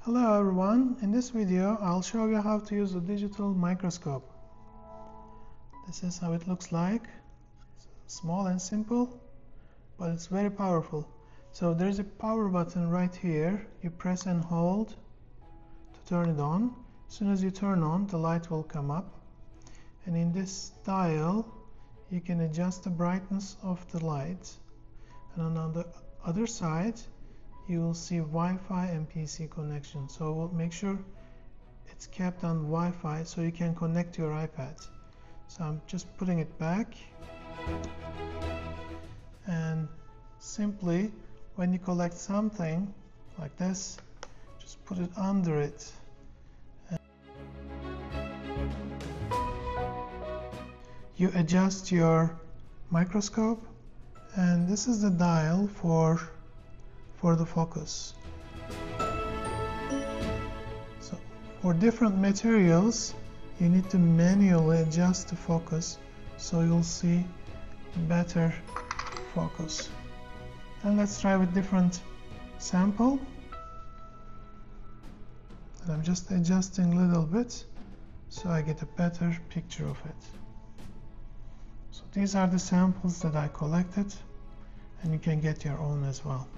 Hello everyone, in this video I'll show you how to use a digital microscope. This is how it looks like. It's small and simple, but it's very powerful. So there's a power button right here. You press and hold to turn it on. As soon as you turn on, the light will come up. And in this dial, you can adjust the brightness of the light. And on the other side, you will see Wi-Fi and PC connection. So we'll make sure it's kept on Wi-Fi so you can connect to your iPad. So I'm just putting it back, and simply when you collect something like this, just put it under it. You adjust your microscope, and this is the dial for the focus. So for different materials, you need to manually adjust the focus so you'll see better focus. And let's try with different sample. And I'm just adjusting a little bit so I get a better picture of it. So these are the samples that I collected, and you can get your own as well.